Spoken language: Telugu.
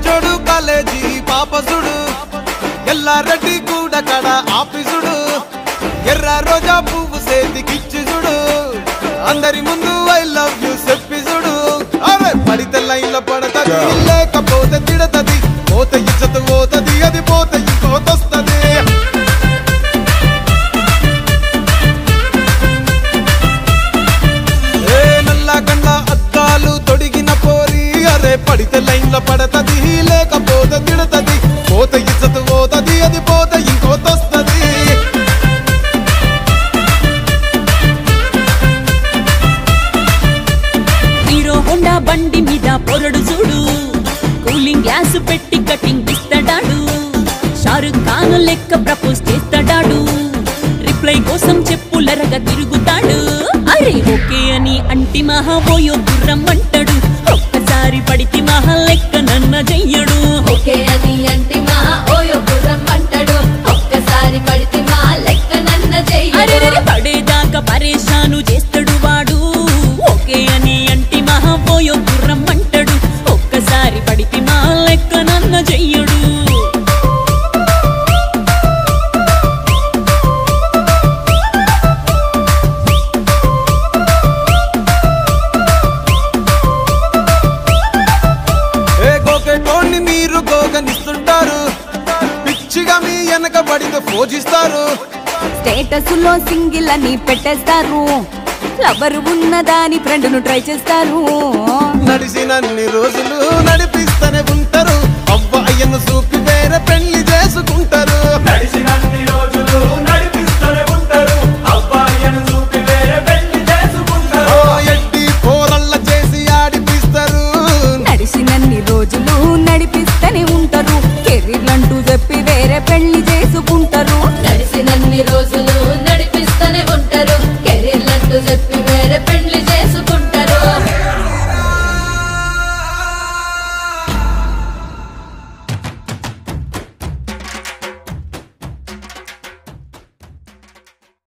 జోడు కాలేజీ పాపసుడు ఎల్లారెడ్డి కూడా కడ ఆఫీసుడు ఎర్ర రోజా పువ్వు సేతికిచ్చి చూడు అందరి ముందు ఐ లవ్ యూ చెప్పి చూడు అరే పడితే లైన్లో పడతది లేకపోతే తిడతది పోతే ఇచ్చత పోతది అది పోతే ఇంకోతొస్తది ఏ నల్ల గండ్ల అద్దాలు తొడిగిన పోరి అరే పడితే లైన్లో పడతది లేకపోతే తిడతది పోతే ఇచ్చత పోతది అది పోతే ఇంకోతొస్తది హోండా బండి మీద పొరడు చూడు కూలింగ్ గ్యాస్ పెట్టి కటింగ్ ఇస్తాడాడు షారుఖ్ ఖాన్ లెక్క ప్రపోజ్ చేస్తాడాడు రిప్లై కోసం చెప్పులరగా తిరుగుతాడు అరే ఓకే అని అంటి మహాబోయో గుర్రం అంటాడు ఒక్కసారి పడితే మహా లెక్క నన్న చెయ్యడు ఓకే అని అంటి మహాబోయో గుర్రం అంటాడు ఒక్కసారి పడితే మా లెక్క నన్న చెయ్యడు పడేదాకా పరేషాను చేస్తాడు వాడు ఓకే అని అంటి మహాబోయో గుర్రం అంటాడు ఒక్కసారి పడితే మా లెక్క నన్న చెయ్యడు మీరు గోగనిస్తుంటారు పిచ్చిగా మీ వెనక పడితే పోజిస్తారు స్టేటస్ లో సింగిల్ అని పెట్టేస్తారు లవర్ ఉన్నదాని ఫ్రెండ్ ను ట్రై చేస్తారు నడిచినన్ని రోజులు నడిపిస్తూనే ఉంటారు అవ్వ అయ్యను చూపి వేరే పెళ్లి చేసుకుంటారు నడిచినన్ని